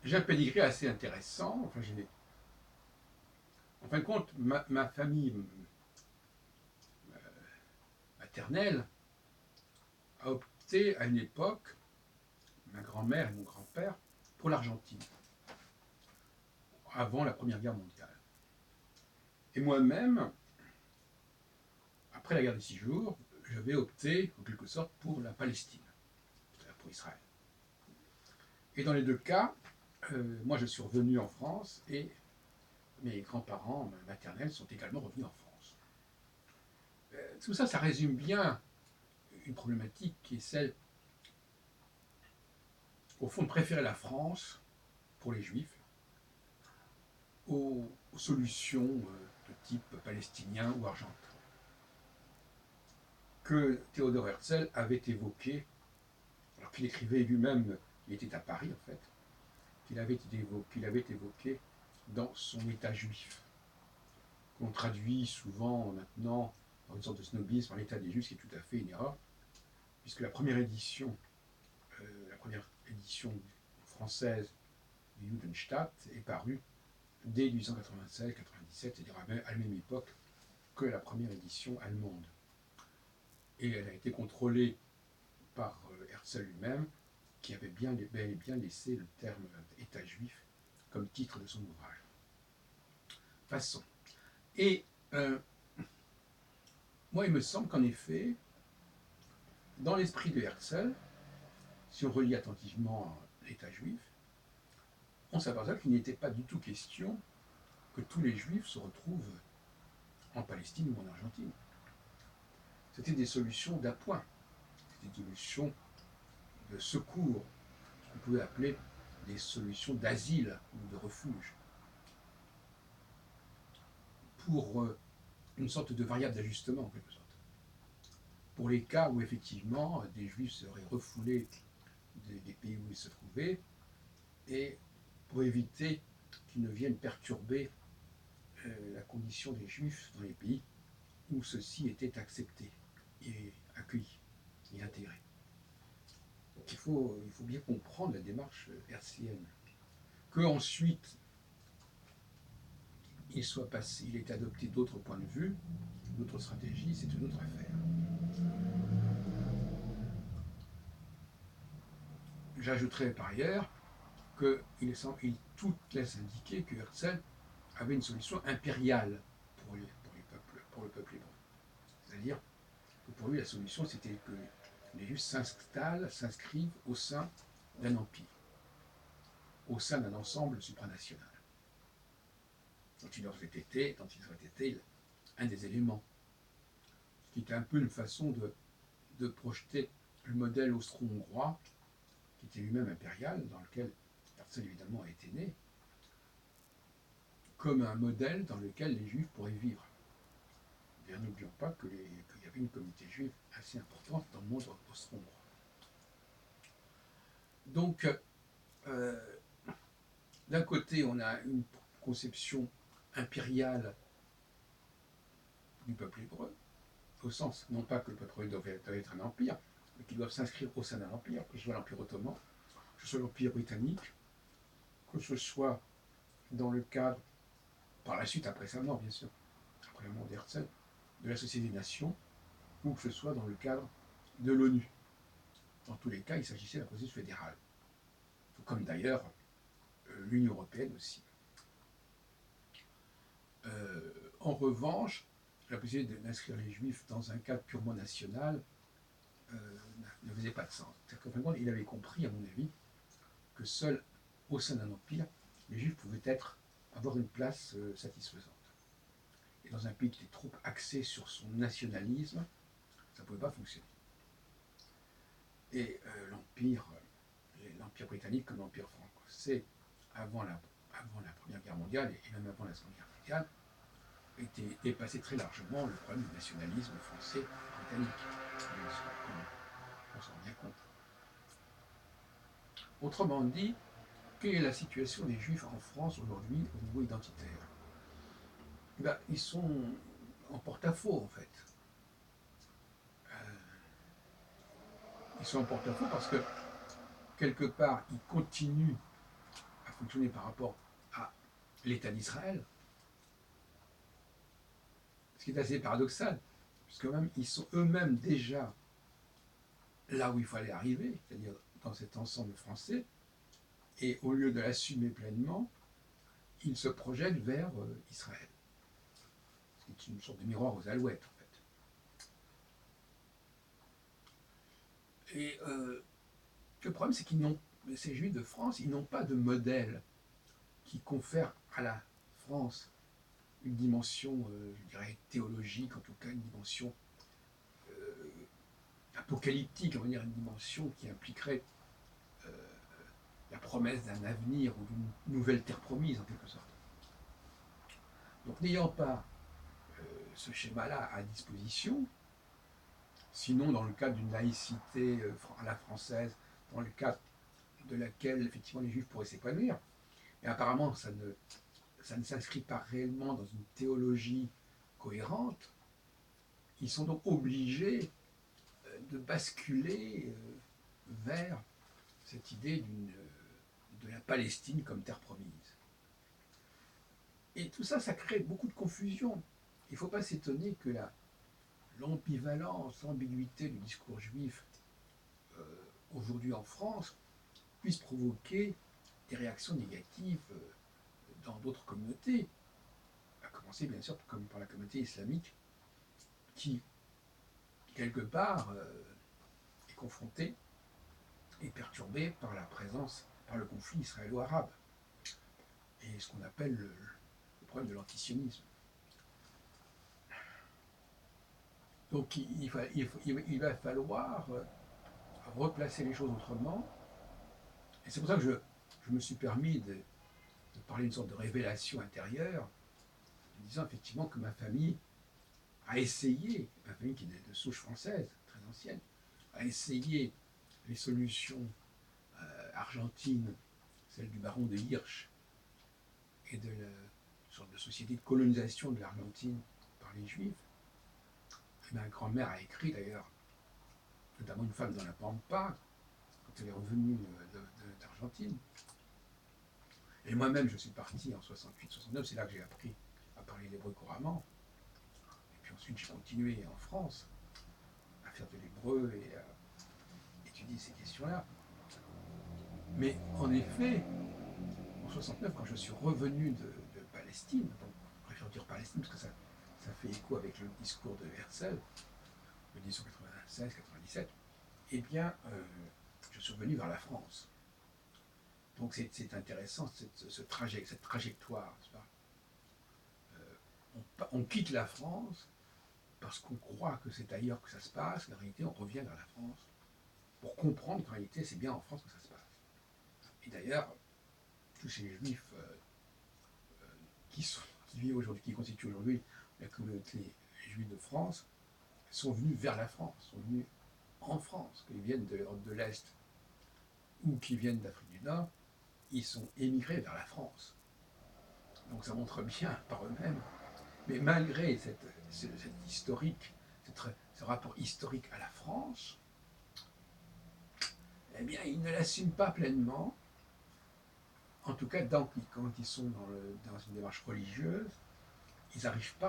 j'ai un pédigré assez intéressant. Enfin, en fin de compte, ma famille maternelle a opté à une époque, ma grand-mère et mon grand-père, pour l'Argentine, avant la Première Guerre mondiale. Et moi-même, après la guerre des 6 jours, j'avais opté, en quelque sorte, pour la Palestine, c'est-à-dire pour Israël. Et dans les deux cas, moi je suis revenu en France et mes grands-parents maternels sont également revenus en France. Tout ça, ça résume bien une problématique qui est celle, au fond, de préférer la France pour les Juifs aux solutions de type palestinien ou argentin, que Théodore Herzl avait évoqué, alors qu'il écrivait lui-même, il était à Paris en fait, qu'il avait évoqué dans son État juif, qu'on traduit souvent maintenant dans une sorte de snobisme par l'État des Juifs, ce qui est tout à fait une erreur, puisque la première édition française du Judenstaat est parue dès 1896-97, c'est-à-dire à la même époque que la première édition allemande. Et elle a été contrôlée par Herzl lui-même, qui avait bel et bien laissé le terme État juif comme titre de son ouvrage. Passons. Et moi, il me semble qu'en effet, dans l'esprit de Herzl, si on relit attentivement l'État juif, on s'aperçoit qu'il n'était pas du tout question que tous les juifs se retrouvent en Palestine ou en Argentine. C'était des solutions d'appoint, c'était des solutions de secours, ce qu'on pouvait appeler des solutions d'asile ou de refuge, pour une sorte de variable d'ajustement en quelque sorte. Pour les cas où effectivement des juifs seraient refoulés des pays où ils se trouvaient, et pour éviter qu'ils ne viennent perturber la condition des juifs dans les pays où ceux-ci étaient acceptés et accueillis et intégrés. Donc il faut bien comprendre la démarche herzlienne. Que ensuite il ait adopté d'autres points de vue, d'autres stratégies, c'est une autre affaire. J'ajouterai par ailleurs que tout laisse indiquer que Herzl avait une solution impériale pour le peuple hébreu. C'est-à-dire que pour lui, la solution, c'était que les Juifs s'inscrivent au sein d'un empire, au sein d'un ensemble supranational, dont ils auraient été un des éléments, ce qui était un peu une façon de projeter le modèle austro-hongrois, qui était lui-même impérial, dans lequel Herzl évidemment a été né, comme un modèle dans lequel les Juifs pourraient vivre. Et n'oublions pas qu'il y avait une communauté juive assez importante dans le monde austro-hongrois. Donc, d'un côté, on a une conception impériale du peuple hébreu, au sens, non pas que le peuple hébreu doit être un empire, mais qu'ils doivent s'inscrire au sein d'un empire, que ce soit l'Empire ottoman, que ce soit l'Empire britannique, que ce soit dans le cadre, par la suite, après sa mort, bien sûr, après la mort d'Herzl, de la Société des Nations, ou que ce soit dans le cadre de l'ONU. Dans tous les cas, il s'agissait d'un processus fédéral. Comme d'ailleurs l'Union européenne aussi. En revanche, la possibilité d'inscrire les Juifs dans un cadre purement national ne faisait pas de sens. C'est-à-dire qu'en fin de compte, il avait compris, à mon avis, que seul au sein d'un empire, les Juifs pouvaient avoir une place satisfaisante. Et dans un pays qui était trop axé sur son nationalisme, ça ne pouvait pas fonctionner. Et l'empire britannique comme l'empire français, avant la Première Guerre mondiale et même avant la Seconde Guerre mondiale, était dépassé très largement le problème du nationalisme français britannique. On s'en rend bien compte. Autrement dit, quelle est la situation des Juifs en France aujourd'hui au niveau identitaire? Ils sont en porte-à-faux en fait. Ils sont en porte-à-faux parce que quelque part, ils continuent à fonctionner par rapport à l'État d'Israël. Ce qui est assez paradoxal, puisque même ils sont eux-mêmes déjà là où il fallait arriver, c'est-à-dire dans cet ensemble français, et au lieu de l'assumer pleinement, ils se projettent vers Israël. C'est une sorte de miroir aux alouettes, en fait. Et le problème, c'est ces Juifs de France, ils n'ont pas de modèle qui confère à la France une dimension, je dirais, théologique, en tout cas une dimension apocalyptique, on va dire une dimension qui impliquerait la promesse d'un avenir ou d'une nouvelle terre promise, en quelque sorte. Donc n'ayant pas ce schéma-là à disposition, sinon dans le cadre d'une laïcité à la française, dans le cadre de laquelle effectivement les Juifs pourraient s'épanouir, et apparemment ça ne s'inscrit pas réellement dans une théologie cohérente, ils sont donc obligés de basculer vers cette idée de la Palestine comme terre promise. Et tout ça, ça crée beaucoup de confusion. Il ne faut pas s'étonner que l'ambivalence, l'ambiguïté du discours juif aujourd'hui en France puisse provoquer des réactions négatives dans d'autres communautés, à commencer bien sûr comme par la communauté islamique qui, quelque part, est confrontée et perturbée par la présence, par le conflit israélo-arabe et ce qu'on appelle le problème de l'antisionisme. Donc il va falloir replacer les choses autrement. Et c'est pour ça que je me suis permis de parler d'une sorte de révélation intérieure, en disant effectivement que ma famille a essayé, ma famille qui est de souche française, très ancienne, a essayé les solutions argentines, celle du baron de Hirsch, et de la sorte de société de colonisation de l'Argentine par les Juifs. Et ma grand-mère a écrit d'ailleurs, notamment Une femme dans la Pampa, quand elle est revenue d'Argentine. Et moi-même, je suis parti en 68-69, c'est là que j'ai appris à parler l'hébreu couramment. Et puis ensuite, j'ai continué en France à faire de l'hébreu et à étudier ces questions-là. Mais en effet, en 69, quand je suis revenu de Palestine, donc je préfère dire Palestine parce que ça fait écho avec le discours de Herzl, de 1996-97, eh bien, je suis revenu vers la France. Donc c'est intéressant, cette trajectoire. On quitte la France parce qu'on croit que c'est ailleurs que ça se passe, mais en réalité on revient vers la France pour comprendre qu'en réalité c'est bien en France que ça se passe. Et d'ailleurs, tous ces juifs qui vivent aujourd'hui, qui constituent aujourd'hui la communauté juive de France, sont venus vers la France, sont venus en France, qu'ils viennent de l'Europe de l'Est ou qu'ils viennent d'Afrique du Nord, ils sont émigrés vers la France. Donc ça montre bien par eux-mêmes. Mais malgré cette historique, ce rapport historique à la France, eh bien, ils ne l'assument pas pleinement. En tout cas, quand ils sont dans une démarche religieuse, ils n'arrivent pas